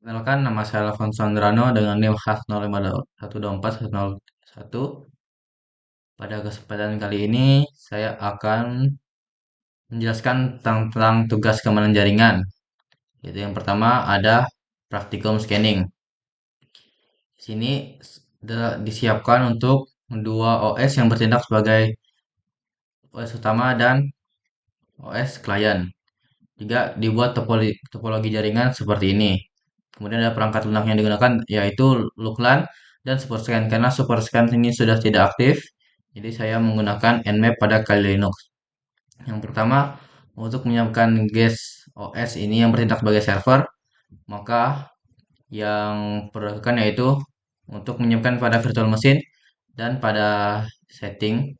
Kenalkan, nama saya Alfonso Andrano dengan NIM khas 0521241101. Pada kesempatan kali ini, saya akan menjelaskan tentang tugas keamanan jaringan. Yaitu yang pertama ada praktikum scanning. Di sini disiapkan untuk dua OS yang bertindak sebagai OS utama dan OS klien. Juga dibuat topologi jaringan seperti ini. Kemudian ada perangkat lunak yang digunakan yaitu LUKLAN dan SuperScan. Karena SuperScan ini sudah tidak aktif, jadi saya menggunakan Nmap pada Kali Linux. Yang pertama, untuk menyiapkan guest OS ini yang bertindak sebagai server, maka yang perlu dilakukan yaitu untuk menyiapkan pada virtual machine dan pada setting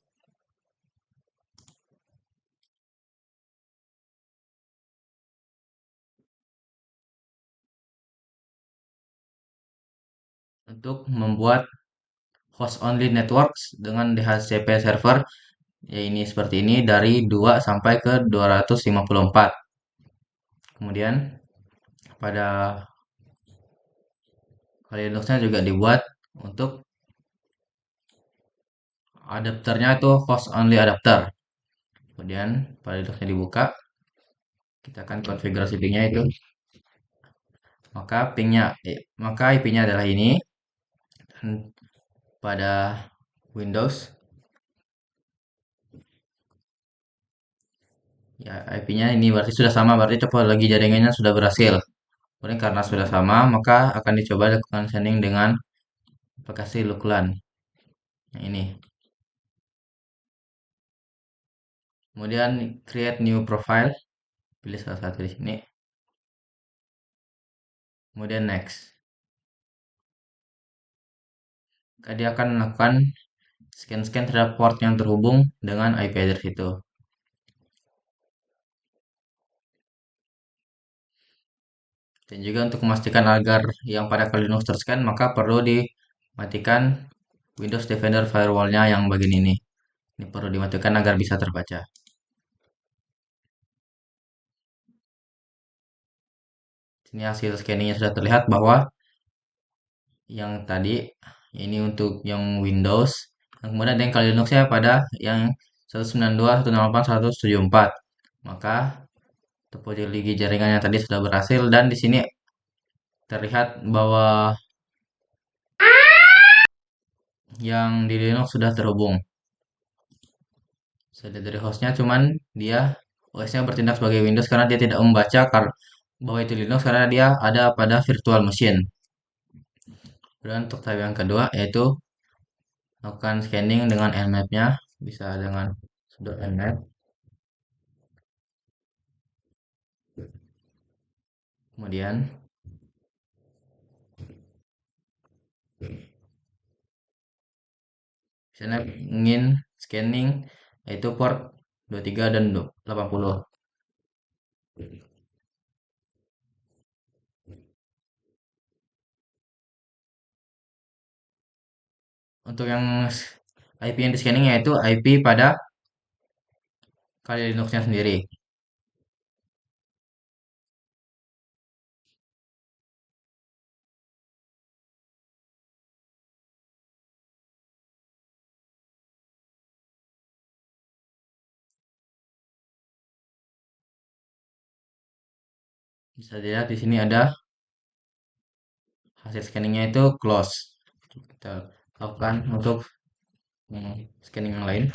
untuk membuat host only networks dengan DHCP server, ya ini seperti ini dari 2 sampai ke 254. Kemudian pada Kali Linuxnya juga dibuat untuk adapternya itu host only adapter. Kemudian pada Linuxnya dibuka, kita akan konfigurasi pingnya itu. Maka IP-nya adalah ini. Dan pada Windows, ya IP-nya ini berarti sudah sama, berarti topologi jaringannya sudah berhasil. Kemudian karena sudah sama, maka akan dicoba lakukan sending dengan aplikasi Luklan. Yang ini. Kemudian create new profile, pilih salah satu di sini. Kemudian next. Dia akan melakukan scan-scan terhadap port yang terhubung dengan IP address itu. Dan juga untuk memastikan agar yang pada Kali Linux terscan, maka perlu dimatikan Windows Defender Firewall-nya yang bagian ini. Ini perlu dimatikan agar bisa terbaca. Sini hasil scanningnya sudah terlihat bahwa yang tadi ini untuk yang Windows, yang kemudian yang Kali Linux-nya pada yang 192.168.174. Maka topologi jaringannya tadi sudah berhasil dan di sini terlihat bahwa yang di Linux sudah terhubung. Saya dari hostnya, cuman dia OS-nya bertindak sebagai Windows karena dia tidak membaca bahwa itu Linux karena dia ada pada virtual machine. Dan untuk tab yang kedua yaitu lakukan scanning dengan Nmap-nya, bisa dengan sudo nmap. Kemudian misalnya ingin scanning yaitu port 23 dan 80. Untuk yang IP yang di scanning yaitu IP pada Kali Linux-nya sendiri. Bisa dilihat di sini ada hasil scanningnya itu close. Kita lakukan untuk scanning yang lain.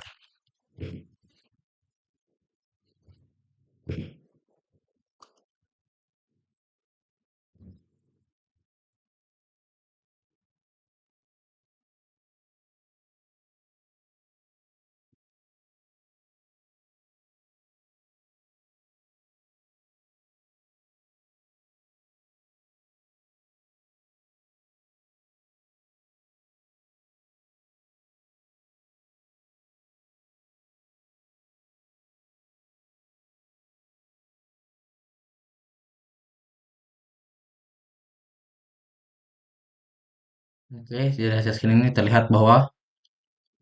Oke, dari hasil scanning ini terlihat bahwa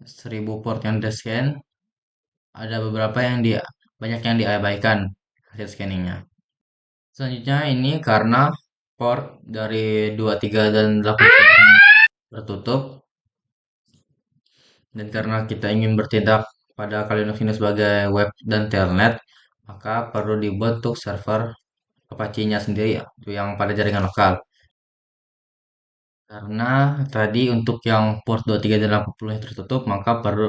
1000 port yang di-scan, ada beberapa yang banyak yang diabaikan hasil scanningnya. Selanjutnya ini karena port dari 23 dan 80 tertutup, dan karena kita ingin bertindak pada kali Linux ini sebagai web dan telnet, maka perlu dibuat untuk server Apache-nya sendiri ya, yang pada jaringan lokal. Karena tadi untuk yang port 23 dan 80 yang tertutup, maka perlu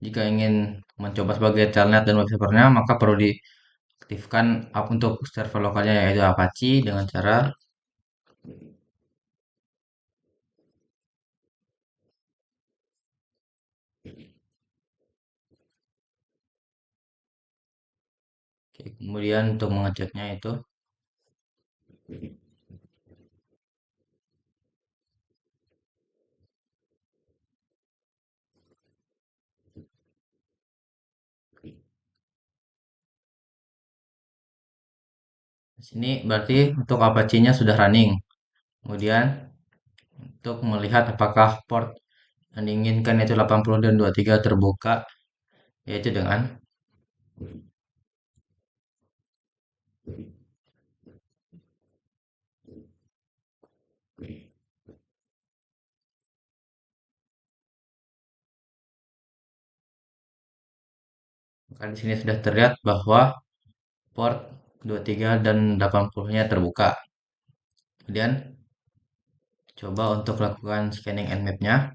jika ingin mencoba sebagai telnet dan web servernya, maka perlu diaktifkan untuk server lokalnya yaitu Apache dengan cara oke, kemudian untuk mengeceknya itu di sini berarti untuk Apache-nya sudah running. Kemudian untuk melihat apakah port yang diinginkan yaitu 80 dan 23 terbuka, yaitu dengan maka di sini sudah terlihat bahwa port 23 dan 80-nya terbuka. Kemudian coba untuk lakukan scanning nmap-nya.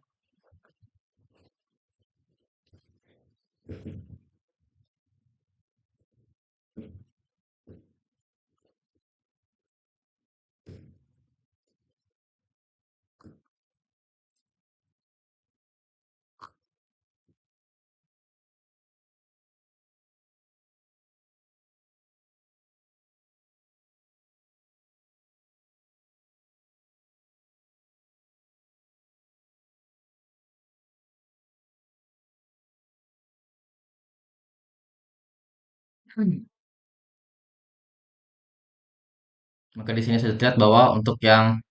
Maka di sini sudah terlihat bahwa untuk yang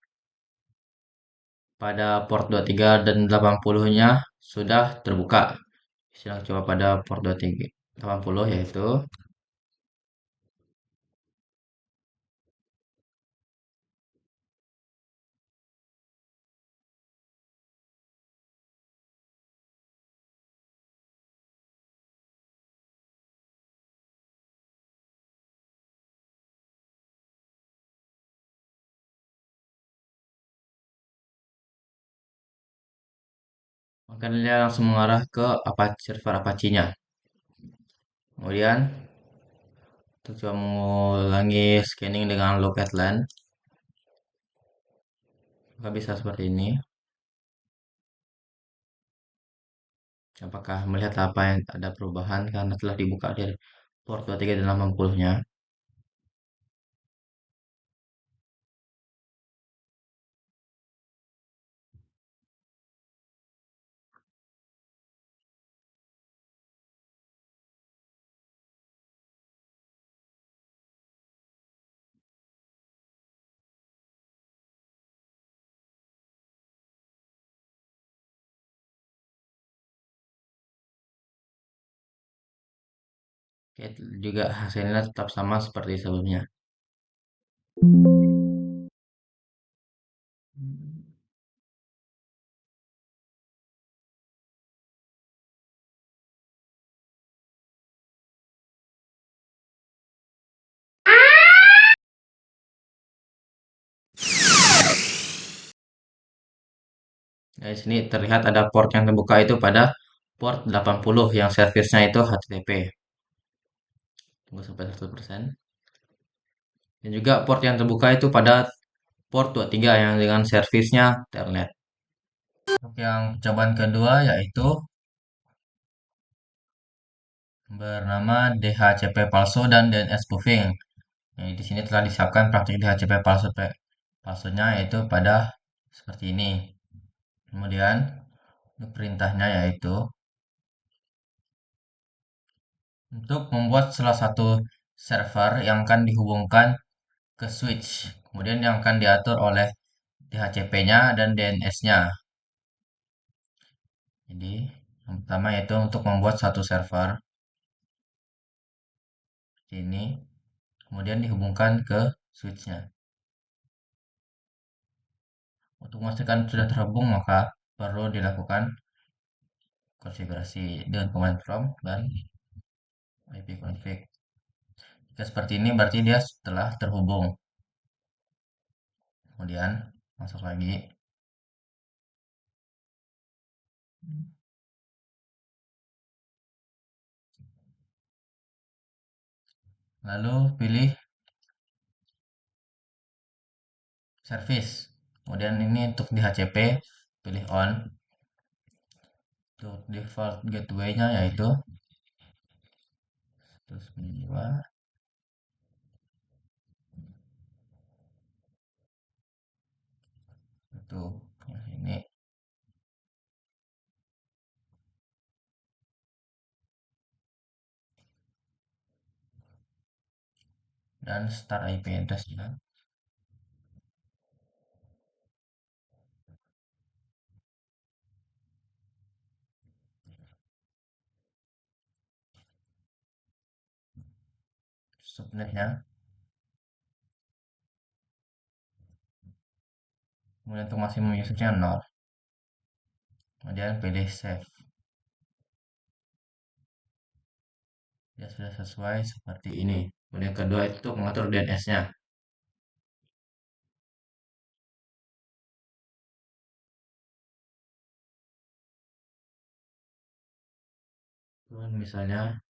pada port 23 dan 80-nya sudah terbuka. Silahkan coba pada port 23 80 yaitu maka dia langsung mengarah ke Apache server Apache-nya. Kemudian kita coba mengulangi scanning dengan locate LAN. Maka bisa seperti ini. Apakah melihat apa yang ada perubahan karena telah dibuka dari port 23 dan 80-nya? Oke, juga hasilnya tetap sama seperti sebelumnya. Nah, di sini terlihat ada port yang terbuka itu pada port 80 yang servisnya itu HTTP. Tunggu sampai 100%. Dan juga port yang terbuka itu pada port 23 yang dengan servisnya Telnet. Untuk yang cobaan kedua yaitu bernama DHCP palsu dan DNS spoofing. Nah, di sini telah disiapkan praktik DHCP palsunya yaitu pada seperti ini. Kemudian untuk perintahnya yaitu untuk membuat salah satu server yang akan dihubungkan ke switch. Kemudian yang akan diatur oleh DHCP-nya dan DNS-nya. Jadi, yang pertama yaitu untuk membuat satu server seperti ini, kemudian dihubungkan ke switch-nya. Untuk memastikan sudah terhubung, maka perlu dilakukan konfigurasi dengan command prompt dan ipconfig. Jika seperti ini berarti dia telah terhubung. Kemudian masuk lagi. Lalu pilih service. Kemudian ini untuk di HCP pilih on. Untuk default gateway-nya yaitu 192. Itu nah, ini dan start IP address ya. Subnetnya. Kemudian untuk maksimum usage-nya 0. Kemudian pilih save. Ya sudah sesuai seperti ini. Kemudian kedua itu mengatur DNS-nya. Misalnya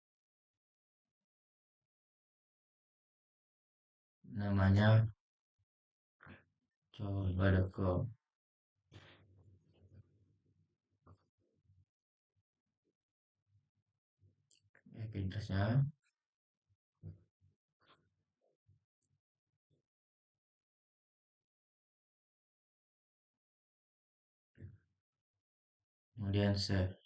namanya coba.com, IP address-nya. Kemudian save.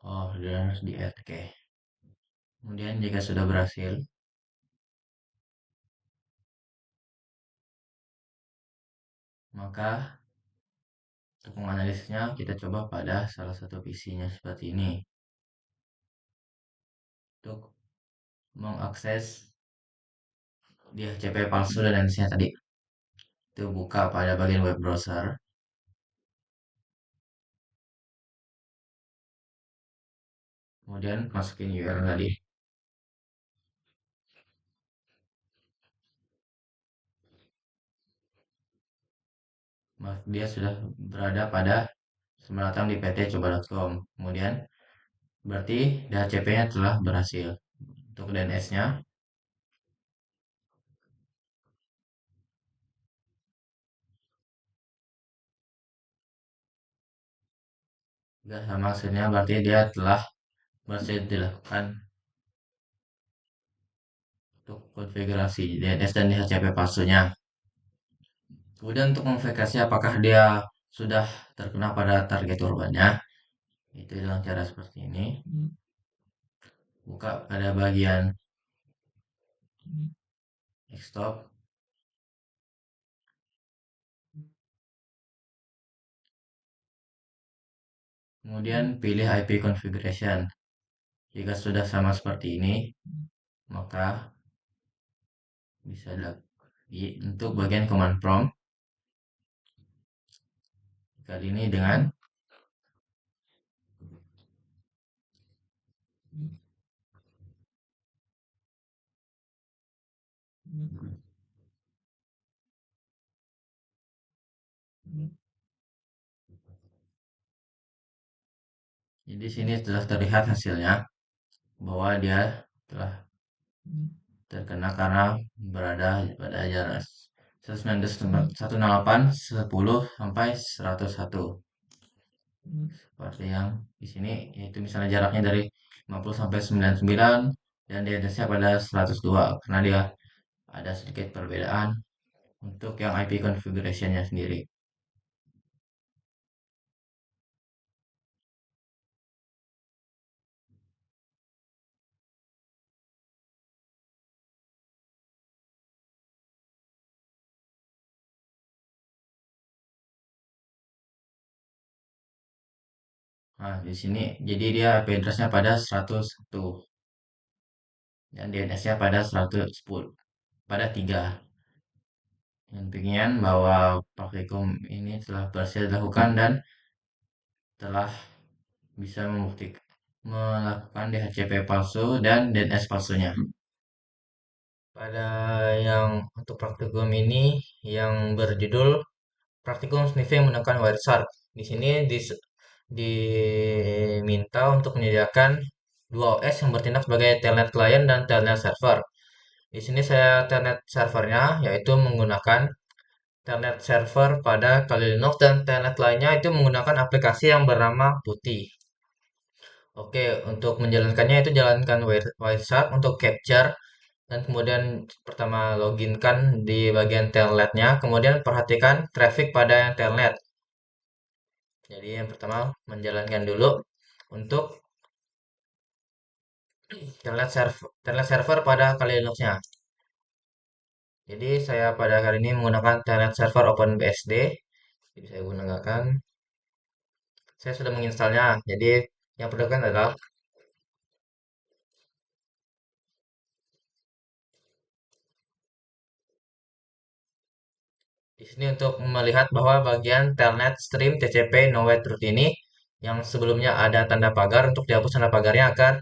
Oh, dia harus di add. Oke. Kemudian jika sudah berhasil, maka untuk menganalisisnya kita coba pada salah satu PC-nya seperti ini. Untuk mengakses di HCP palsu dan lainnya tadi, itu buka pada bagian web browser. Kemudian masukin URL tadi. Dia sudah berada pada selamat datang di pt-coba.com. Kemudian berarti DHCP-nya telah berhasil. Untuk DNS-nya juga sama hasilnya, berarti dia telah berhasil dilakukan untuk konfigurasi DNS dan DHCP palsunya. Kemudian untuk memverifikasi apakah dia sudah terkena pada target korbannya, itu dengan cara seperti ini. Buka pada bagian desktop, kemudian pilih IP configuration. Jika sudah sama seperti ini, maka bisa untuk bagian command prompt kali ini dengan jadi sini telah terlihat hasilnya bahwa dia telah terkena karena berada pada jarak 198, 10 sampai 101. Seperti yang di sini yaitu misalnya jaraknya dari 50 sampai 99 dan di atasnya pada 102 karena dia ada sedikit perbedaan untuk yang IP configuration-nya sendiri. Nah, di sini jadi dia IP address-nya pada 101 dan DNS-nya pada 110 pada 3. Intinya bahwa praktikum ini telah berhasil dilakukan dan telah bisa membuktikan melakukan DHCP palsu dan DNS palsunya. Pada yang untuk praktikum ini yang berjudul praktikum sniffing menggunakan Wireshark. Di sini diminta untuk menyediakan dua OS yang bertindak sebagai telnet client dan telnet server. Di sini saya telnet servernya yaitu menggunakan telnet server pada Kali Linux dan telnet lainnya itu menggunakan aplikasi yang bernama Putih. Oke, untuk menjalankannya itu jalankan Wireshark untuk capture dan kemudian pertama login kan di bagian telnetnya, kemudian perhatikan traffic pada yang telnet. Jadi yang pertama menjalankan dulu untuk telnet server pada Kali Linux-nya. Jadi saya pada kali ini menggunakan telnet server OpenBSD. Jadi saya gunakan, saya sudah menginstalnya. Jadi yang perlu dilakukan adalah di sini untuk melihat bahwa bagian telnet stream TCP no wait root ini yang sebelumnya ada tanda pagar untuk dihapus tanda pagarnya agar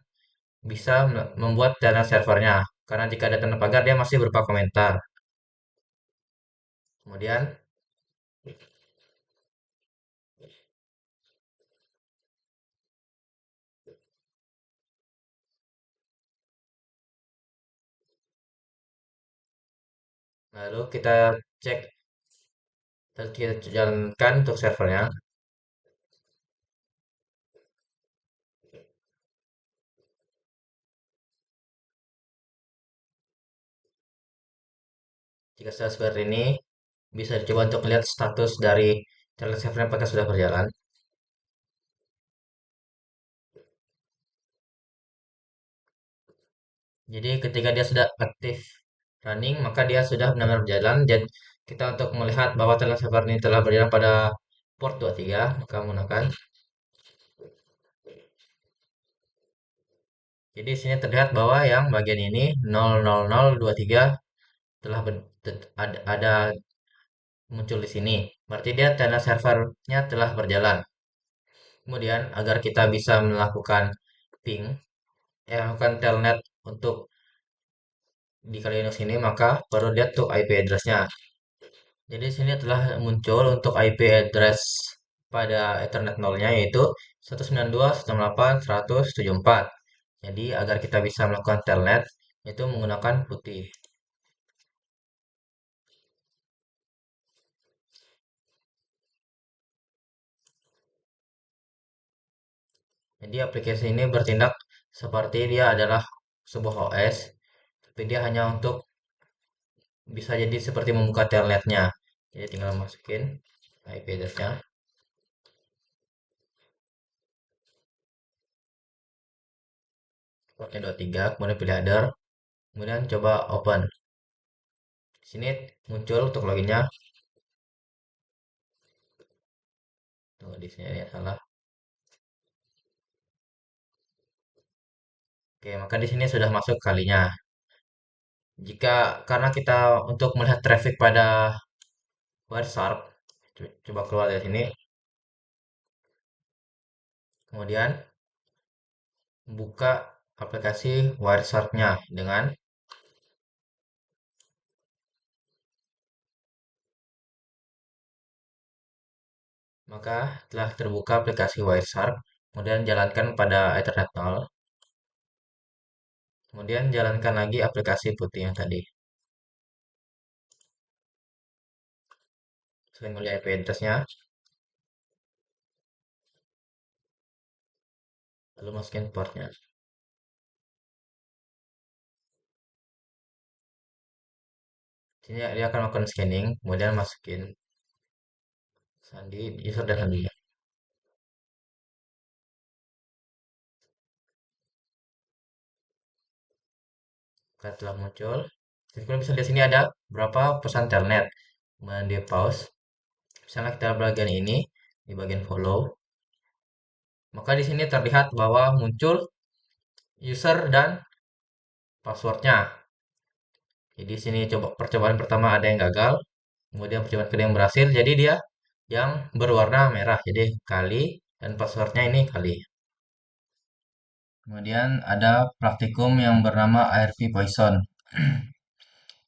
bisa membuat telnet servernya. Karena jika ada tanda pagar dia masih berupa komentar. Kemudian lalu kita cek kita jalankan untuk servernya. Jika sudah seperti ini, bisa dicoba untuk melihat status dari telnet servernya apakah sudah berjalan. Jadi ketika dia sudah aktif running, maka dia sudah benar-benar berjalan. Dan kita untuk melihat bahwa telnet server ini telah berjalan pada port 23, maka menggunakan. Jadi di sini terlihat bahwa yang bagian ini 00023 telah ada muncul di sini. Berarti dia telnet servernya telah berjalan. Kemudian agar kita bisa melakukan ping, melakukan telnet untuk di kali Linux ini, maka perlu lihat tuh IP address-nya. Jadi di sini telah muncul untuk IP address pada Ethernet 0-nya yaitu 192.168.174. Jadi agar kita bisa melakukan telnet itu menggunakan putih. Jadi aplikasi ini bertindak seperti dia adalah sebuah OS, tapi dia hanya untuk bisa jadi seperti membuka telnetnya. Jadi tinggal masukin IP address-nya, portnya 23, kemudian pilih header, kemudian coba open. Di sini muncul untuk loginnya. Tunggu di sini ya salah. Oke, maka di sini sudah masuk kalinya. Jika karena kita untuk melihat traffic pada Wireshark, coba keluar dari sini, kemudian buka aplikasi Wireshark-nya dengan maka telah terbuka aplikasi Wireshark, kemudian jalankan pada Ethernet 0, kemudian jalankan lagi aplikasi putih yang tadi. Selain melihat IP address-nya, lalu masukin portnya. Sini dia akan melakukan scanning, kemudian masukin sandi user dan sandinya. Maka telah muncul. Jadi kalau bisa lihat sini ada berapa pesan telnet. Kemudian di pause. Misalnya kita bagian ini di bagian follow. maka di sini terlihat bahwa muncul user dan passwordnya. Jadi sini coba percobaan pertama ada yang gagal, kemudian percobaan kedua yang berhasil. Jadi dia yang berwarna merah. Jadi kali dan passwordnya ini kali. Kemudian ada praktikum yang bernama ARP Poison.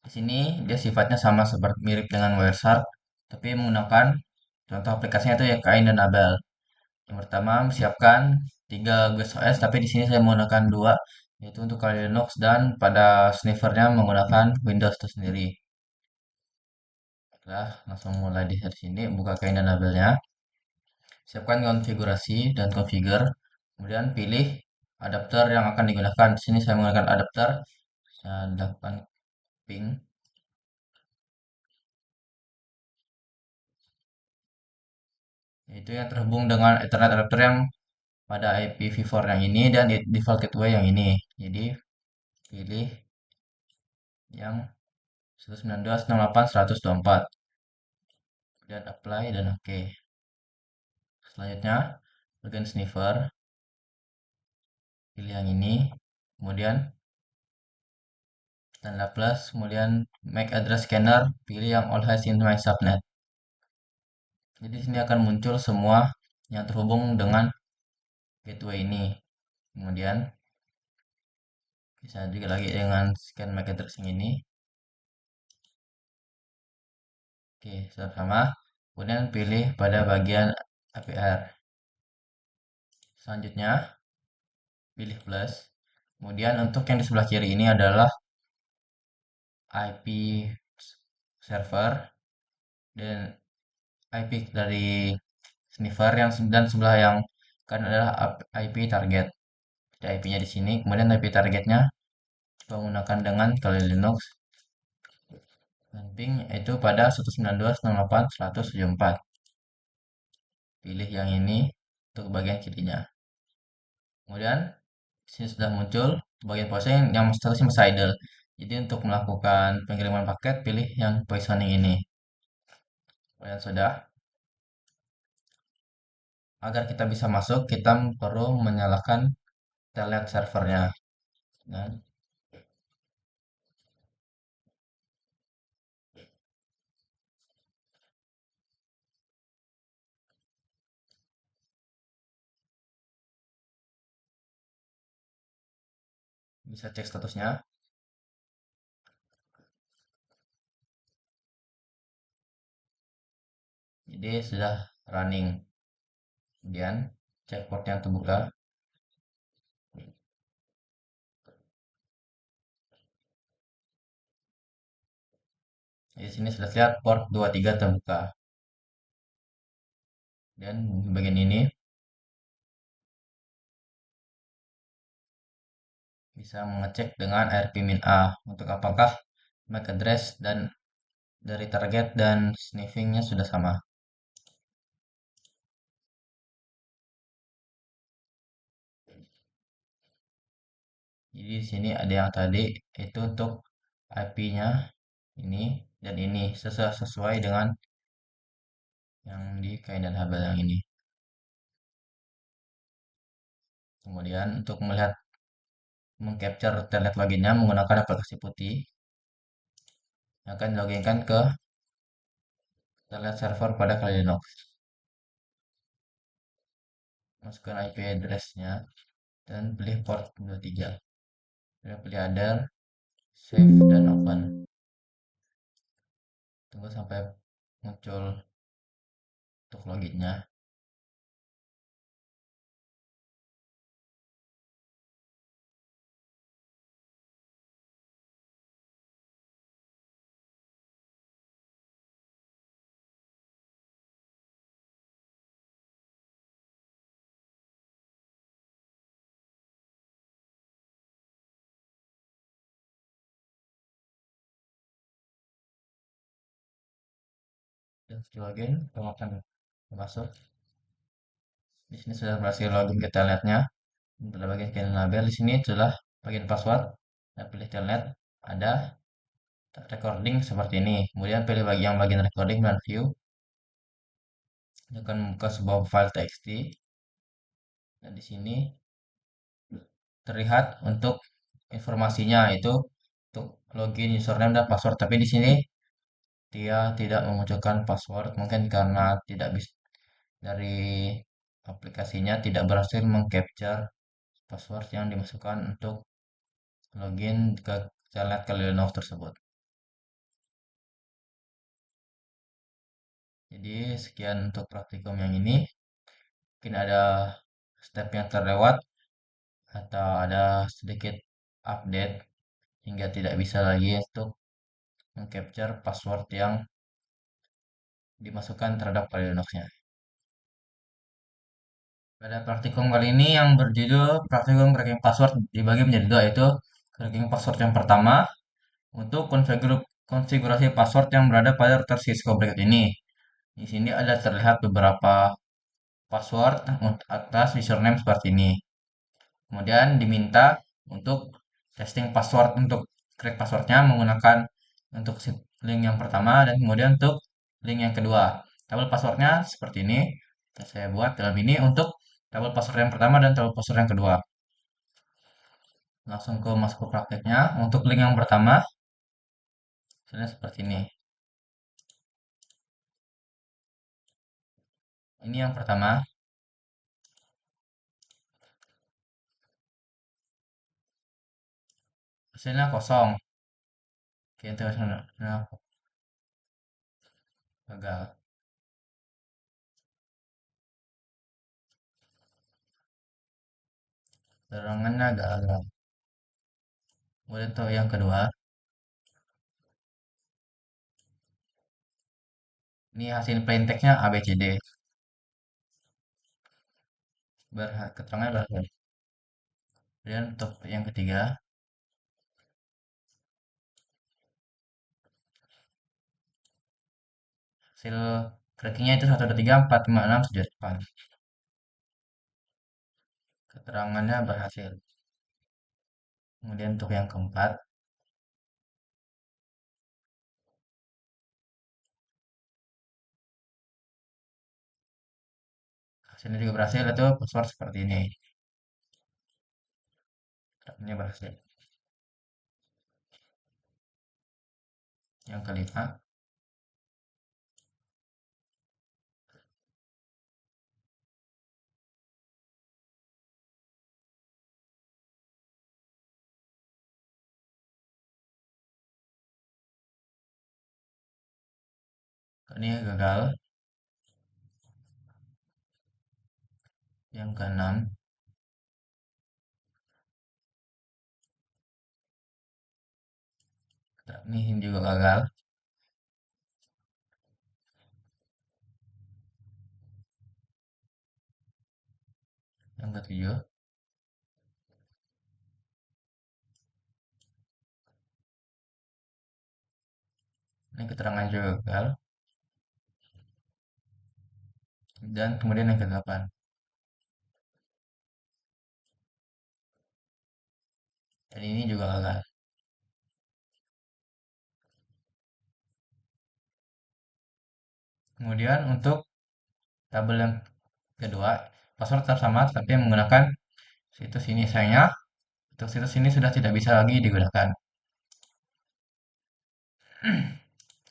Di sini dia sifatnya sama seperti mirip dengan Wireshark, tapi menggunakan contoh aplikasinya itu ya Kain dan Abel. Yang pertama siapkan 3 GUI tapi di sini saya menggunakan dua, yaitu untuk kali Linux dan pada sniffernya menggunakan Windows itu sendiri. Nah, langsung mulai di sini buka Kain dan Abelnya. Siapkan konfigurasi dan configure. Kemudian pilih adapter yang akan digunakan. Di sini saya menggunakan adapter. Saya lakukan ping. Yaitu yang terhubung dengan Ethernet adapter yang pada IPv4 yang ini dan default gateway yang ini. Jadi pilih yang 192.168.124 dan apply dan oke. Selanjutnya bagian sniffer, pilih yang ini, kemudian tanda plus, kemudian make address scanner, pilih yang all has in my subnet. Jadi sini akan muncul semua yang terhubung dengan gateway ini. Kemudian bisa juga lagi dengan scan MAC address yang ini. Oke, sama. Kemudian pilih pada bagian APR. Selanjutnya pilih plus. Kemudian untuk yang di sebelah kiri ini adalah IP server dan IP dari sniffer yang dan sebelah yang kan adalah IP target. Jadi IP-nya di sini, kemudian IP targetnya menggunakan dengan kali Linux dan ping itu pada 192.168.174. Pilih yang ini untuk bagian kirinya. Kemudian sini sudah muncul bagian poisoning yang statusnya masih idle. Jadi untuk melakukan pengiriman paket pilih yang poisoning ini. Kemudian sudah. Agar kita bisa masuk, kita perlu menyalakan telnet servernya. Dan bisa cek statusnya. Jadi sudah running. Kemudian cek port yang terbuka. Di sini sudah lihat port 23 terbuka. Dan di bagian ini bisa mengecek dengan -a untuk apakah MAC address dan dari target dan sniffingnya sudah sama. Jadi di sini ada yang tadi itu untuk IP-nya ini dan ini sesuai dengan yang di Kain dan Habel yang ini. Kemudian untuk melihat mengcapture telnet loginnya menggunakan aplikasi putih yang akan diloginkan ke telnet server pada Kali Linux. Masukkan IP address-nya dan pilih port 23. Kemudian pilih other, save dan open. Tunggu sampai muncul untuk loginnya. Dan setelah login, kamu akan masuk. Di sini sudah berhasil login ke telnetnya. Pada bagian scan label di sini sudah bagian password. Dan pilih telnet. Ada recording seperti ini. Kemudian pilih bagian recording dan view. Ini akan membuka sebuah file txt. Dan di sini terlihat untuk informasinya itu untuk login, username dan password. Tapi di sini dia tidak memunculkan password mungkin karena tidak bisa dari aplikasinya tidak berhasil mengcapture password yang dimasukkan untuk login ke telnet ke Linux tersebut. Jadi sekian untuk praktikum yang ini. Mungkin ada step yang terlewat atau ada sedikit update hingga tidak bisa lagi untuk mengcapture password yang dimasukkan terhadap file Linux-nya. Pada praktikum kali ini yang berjudul praktikum cracking password dibagi menjadi dua, yaitu cracking password yang pertama untuk konfigurasi password yang berada pada router Cisco berikut ini. Di sini ada terlihat beberapa password atas username seperti ini. Kemudian diminta untuk testing password untuk crack passwordnya menggunakan untuk link yang pertama dan kemudian untuk link yang kedua. Tabel passwordnya seperti ini. Saya buat dalam ini untuk tabel password yang pertama dan tabel password yang kedua. Langsung masuk ke prakteknya. Untuk link yang pertama, misalnya seperti ini. Ini yang pertama. Hasilnya kosong. Oke, itu hasilnya gagal. Terangannya gagal. Kemudian untuk yang kedua, ini hasil plain text-nya ABCD. Keterangan berhasil. Kemudian untuk yang ketiga, hasil crackingnya itu 1, 2, 3, 4, 5, 6, 7, 8. Keterangannya berhasil. Kemudian untuk yang keempat, hasilnya juga berhasil, itu password seperti ini. Keterangannya berhasil. Yang kelima, ini gagal. Yang keenam, ini juga gagal. Yang ketujuh, ini keterangan juga gagal. Dan kemudian yang kedelapan, dan ini juga gagal. Kemudian untuk tabel yang kedua, password tetap sama tapi menggunakan situs ini. Sayangnya untuk situs ini sudah tidak bisa lagi digunakan.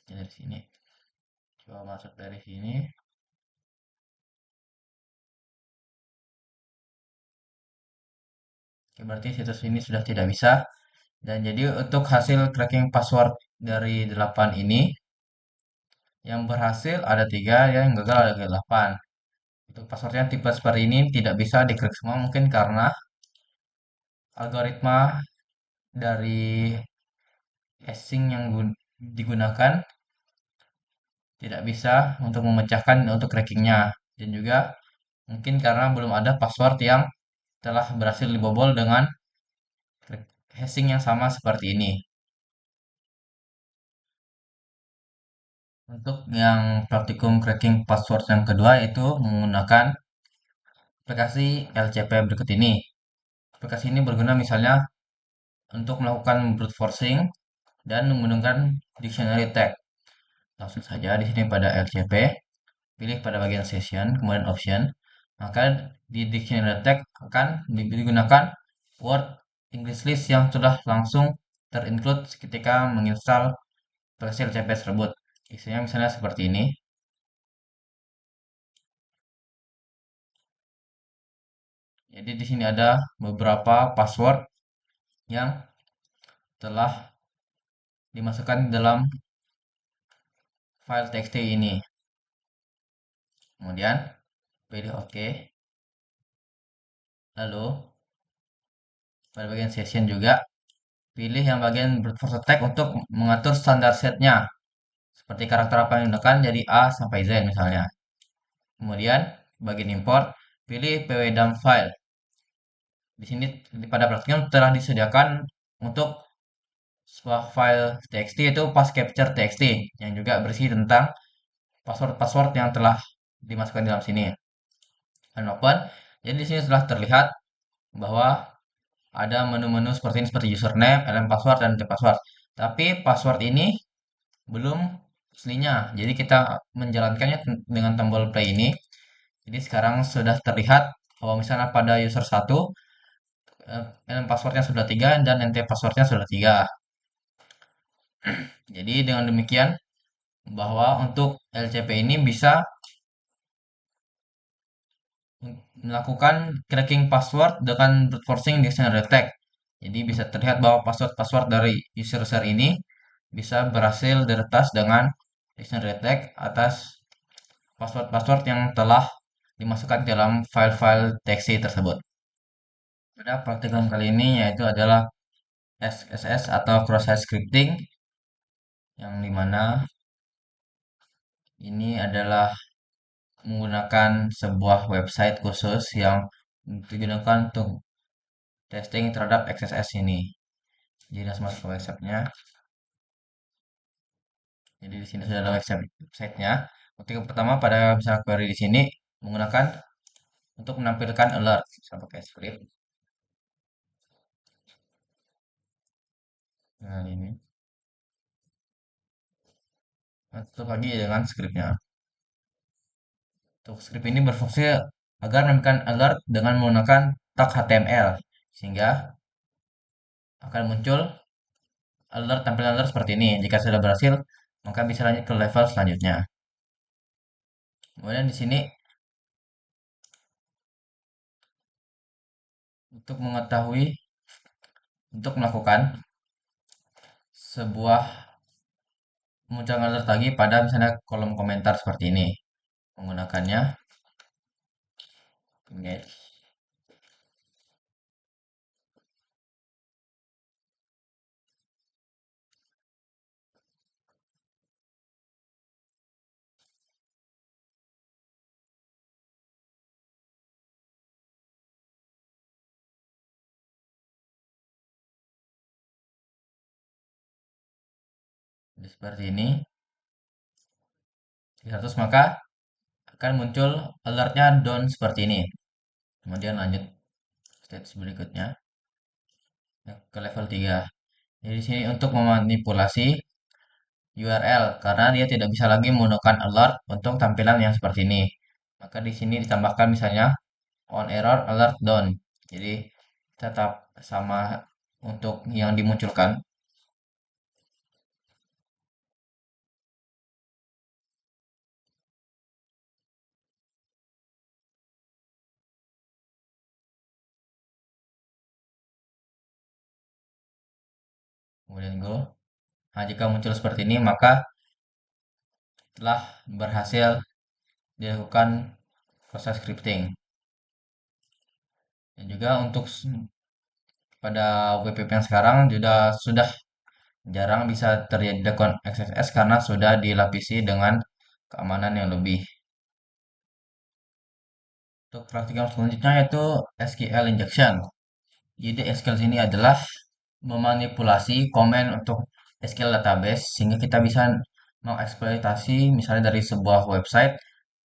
Dari sini, coba masuk dari sini. Oke, berarti situs ini sudah tidak bisa. Dan jadi untuk hasil cracking password dari 8 ini, yang berhasil ada 3, yang gagal ada 8. Untuk passwordnya tipe seperti ini tidak bisa di-crack semua, mungkin karena algoritma dari hashing yang digunakan tidak bisa untuk memecahkan untuk crackingnya. Dan juga mungkin karena belum ada password yang telah berhasil dibobol dengan hashing yang sama seperti ini. Untuk yang praktikum cracking password yang kedua itu menggunakan aplikasi LCP berikut ini. Aplikasi ini berguna misalnya untuk melakukan brute forcing dan menggunakan dictionary tag. Langsung saja di sini pada LCP, pilih pada bagian session, kemudian option. Maka di dictionary text akan digunakan word English list yang sudah langsung terinclude ketika menginstal aplikasi LCP tersebut. Isinya misalnya seperti ini. Jadi di sini ada beberapa password yang telah dimasukkan dalam file txt ini. Kemudian pilih OK. Lalu pada bagian session juga pilih yang bagian brute force attack untuk mengatur standar setnya. Seperti karakter apa yang digunakan jadi A sampai Z misalnya. Kemudian bagian import pilih pwdump file. Di sini pada praktiknya telah disediakan untuk sebuah file txt itu pas capture txt yang juga berisi tentang password-password yang telah dimasukkan dalam sini. Dan open. Jadi di sini telah terlihat bahwa ada menu-menu seperti ini seperti username, lm password dan password. Tapi password ini belum aslinya. Jadi kita menjalankannya dengan tombol play ini. Jadi sekarang sudah terlihat bahwa misalnya pada user 1 lm passwordnya sudah 3 dan nt passwordnya sudah 3. Jadi dengan demikian bahwa untuk LCP ini bisa melakukan cracking password dengan brute forcing dictionary attack. Jadi bisa terlihat bahwa password-password dari user ini bisa berhasil diretas dengan dictionary attack atas password-password yang telah dimasukkan dalam file-file txt tersebut. Pada praktikum kali ini yaitu adalah XSS atau cross-site scripting, yang dimana ini adalah menggunakan sebuah website khusus yang digunakan untuk testing terhadap XSS ini. Jadi langsung masuk ke websitenya. Jadi di sini sudah ada websitenya. Ketika pertama pada misalnya query di sini menggunakan untuk menampilkan alert, bisa pakai script. Nah ini, tutup lagi dengan scriptnya. Untuk script ini berfungsi agar menampilkan alert dengan menggunakan tag HTML sehingga akan muncul tampilan alert seperti ini. Jika sudah berhasil, maka bisa lanjut ke level selanjutnya. Kemudian di sini untuk mengetahui untuk melakukan sebuah muncul alert lagi pada misalnya kolom komentar seperti ini. Menggunakannya engage. Jadi seperti ini. Di 100 maka akan muncul alertnya down seperti ini. Kemudian lanjut stage berikutnya ke level 3. Jadi di sini untuk memanipulasi URL karena dia tidak bisa lagi menggunakan alert untuk tampilan yang seperti ini. Maka di sini ditambahkan misalnya on error alert down. Jadi tetap sama untuk yang dimunculkan. Kemudian go. Nah, jika muncul seperti ini maka telah berhasil dilakukan proses scripting. Dan juga untuk pada WPP yang sekarang juga sudah jarang bisa terjadi akun XSS karena sudah dilapisi dengan keamanan yang lebih. Untuk praktikal selanjutnya yaitu SQL injection. Jadi SQL ini adalah memanipulasi komen untuk SQL database sehingga kita bisa mengeksploitasi misalnya dari sebuah website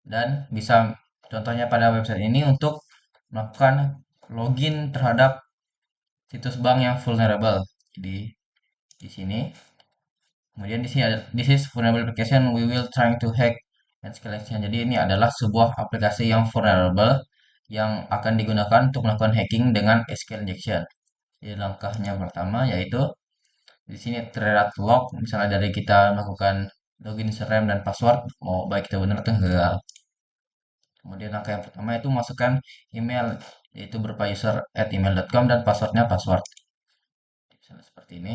dan bisa contohnya pada website ini untuk melakukan login terhadap situs bank yang vulnerable. Jadi di sini kemudian di sini ada this is vulnerable application we will trying to hack and escalation. Jadi ini adalah sebuah aplikasi yang vulnerable yang akan digunakan untuk melakukan hacking dengan SQL injection. Jadi langkahnya pertama yaitu di sini terlihat log, misalnya dari kita melakukan login username dan password, mau baik itu benar atau enggak. Kemudian langkah yang pertama itu masukkan email, yaitu berupa user@email.com dan passwordnya password. Misalnya seperti ini.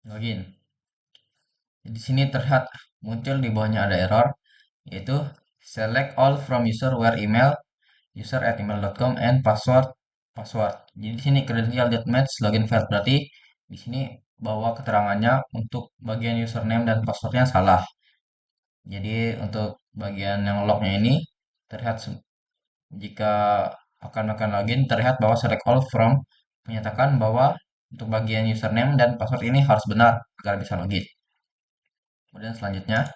Login. Di sini terlihat muncul di bawahnya ada error, yaitu select all from user where email user@email.com and password. Jadi di sini credential.match login failed, berarti di sini bahwa keterangannya untuk bagian username dan passwordnya salah. Jadi untuk bagian yang lognya ini terlihat jika akan melakukan login terlihat bahwa select all from menyatakan bahwa untuk bagian username dan password ini harus benar agar bisa login. Kemudian selanjutnya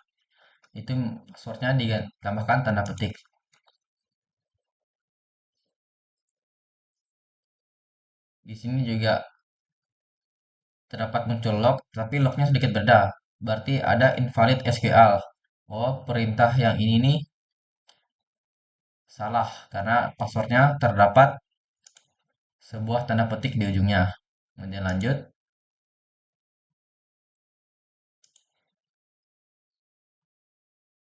itu passwordnya ditambahkan tanda petik. Di sini juga terdapat muncul log, tapi lognya sedikit beda. Berarti ada invalid SQL. Oh, perintah yang ini nih salah karena passwordnya terdapat sebuah tanda petik di ujungnya. Kemudian lanjut.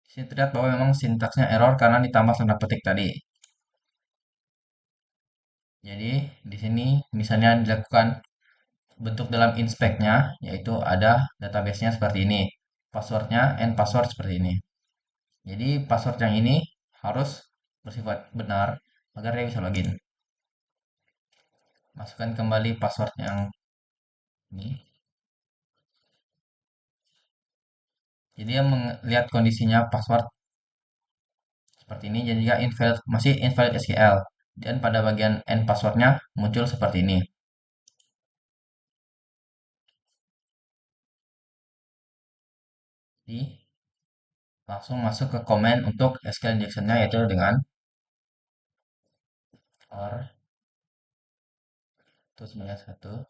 Di sini terlihat bahwa memang sintaksnya error karena ditambah tanda petik tadi. Jadi di sini misalnya dilakukan bentuk dalam inspect-nya, yaitu ada database-nya seperti ini. Passwordnya and password seperti ini. Jadi password yang ini harus bersifat benar agar dia bisa login. Masukkan kembali password yang ini. Jadi dia melihat kondisinya password seperti ini dan juga invalid, masih invalid SQL. Dan pada bagian end passwordnya muncul seperti ini. Jadi langsung masuk ke command untuk SQL injection-nya yaitu dengan or terus satu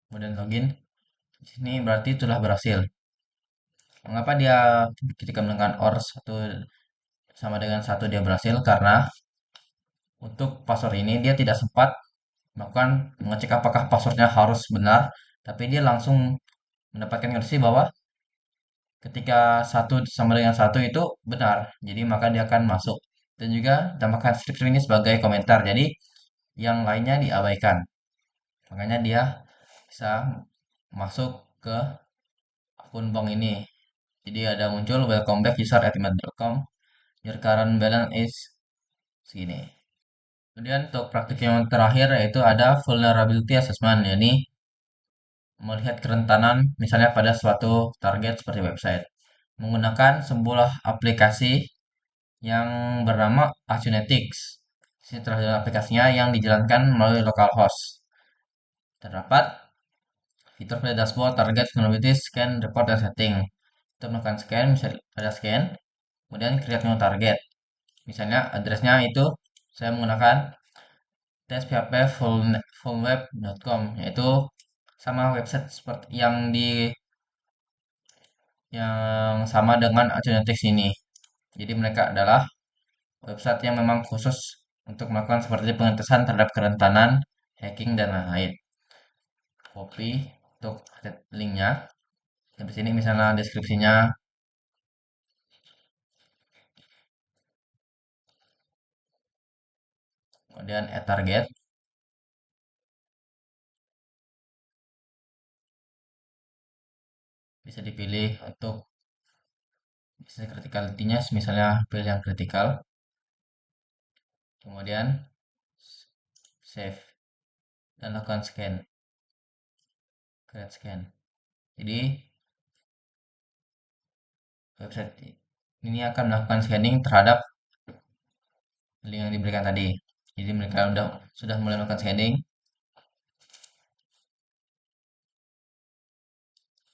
kemudian login. Di sini berarti sudah berhasil. Mengapa dia ketika menggunakan or satu sama dengan satu dia berhasil? Karena untuk password ini dia tidak sempat melakukan mengecek apakah passwordnya harus benar, tapi dia langsung mendapatkan kondisi bahwa ketika satu sama dengan satu itu benar, jadi maka dia akan masuk. Dan juga tambahkan strip ini sebagai komentar, jadi yang lainnya diabaikan. Makanya dia bisa masuk ke akun bank ini. Jadi ada muncul welcome back user@email.com. Your current balance is segini. Kemudian untuk praktik yang terakhir yaitu ada vulnerability assessment, yakni melihat kerentanan misalnya pada suatu target seperti website. Menggunakan sebuah aplikasi yang bernama Acunetics. Ini terhadap aplikasinya yang dijalankan melalui localhost. Terdapat fitur pada dashboard, target, vulnerability, scan, report, dan setting. Kita melakukan scan, misalnya ada scan, kemudian create new target. Misalnya addressnya itu saya menggunakan testphpfullweb.com, yaitu sama website seperti yang sama dengan Acunetics ini. Jadi mereka adalah website yang memang khusus untuk melakukan seperti pengetesan terhadap kerentanan, hacking, dan lain-lain. Copy untuk linknya. Di sini misalnya deskripsinya, kemudian add target, bisa dipilih untuk bisnis criticality-nya, misalnya pilih yang kritikal, kemudian save dan lakukan scan, create scan. Jadi website ini akan melakukan scanning terhadap link yang diberikan tadi. Jadi mereka sudah mulai melakukan scanning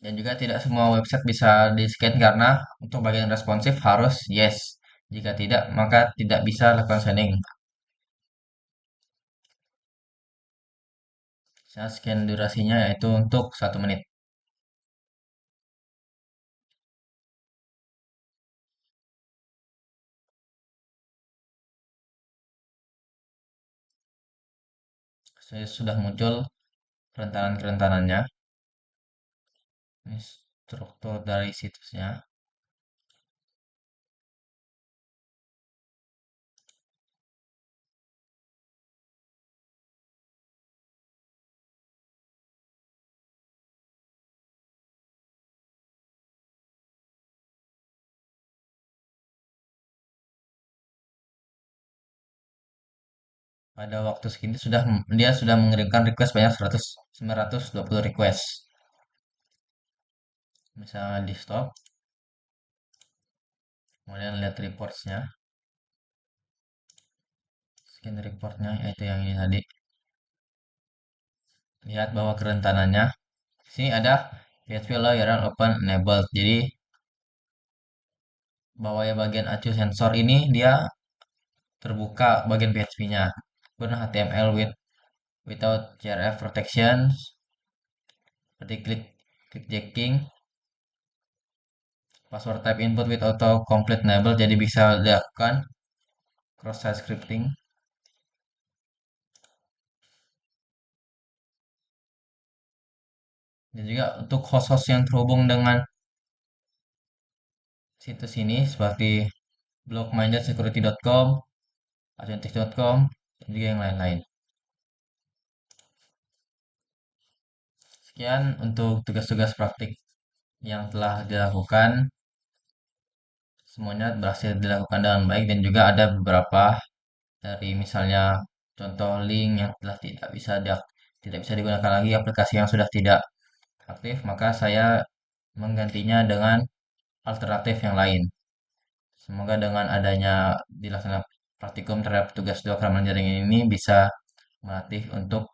dan juga tidak semua website bisa di scan karena untuk bagian responsif harus yes. Jika tidak, maka tidak bisa lakukan sending. Saya scan durasinya yaitu untuk 1 menit. Saya sudah muncul kerentanan-kerentanannya. Ini struktur dari situsnya. Pada waktu segini dia sudah mengirimkan request banyak 920 request. Misalnya di stop, kemudian lihat reportsnya, scan reportnya yaitu yang ini tadi. Lihat bahwa kerentanannya. Di sini ada PHP Allow URL Open Enabled. Jadi bahwa ya bagian acu sensor ini dia terbuka bagian PHP-nya. Kemudian HTML without CRF protection, seperti click jacking, password type input with auto complete enable, jadi bisa dilakukan cross site scripting. Dan juga untuk host-host yang terhubung dengan situs ini seperti blogmindersecurity.com, authentic.com, dan juga yang lain-lain. Sekian untuk tugas-tugas praktik yang telah dilakukan. Semuanya berhasil dilakukan dengan baik dan juga ada beberapa dari misalnya contoh link yang telah tidak bisa digunakan lagi, aplikasi yang sudah tidak aktif, maka saya menggantinya dengan alternatif yang lain. Semoga dengan adanya dilaksanakan praktikum terhadap tugas dua keamanan jaringan ini bisa melatih untuk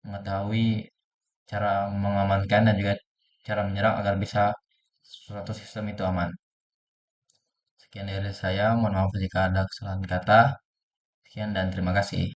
mengetahui cara mengamankan dan juga cara menyerang agar bisa suatu sistem itu aman. Sekian dari saya, mohon maaf jika ada kesalahan kata. Sekian dan terima kasih.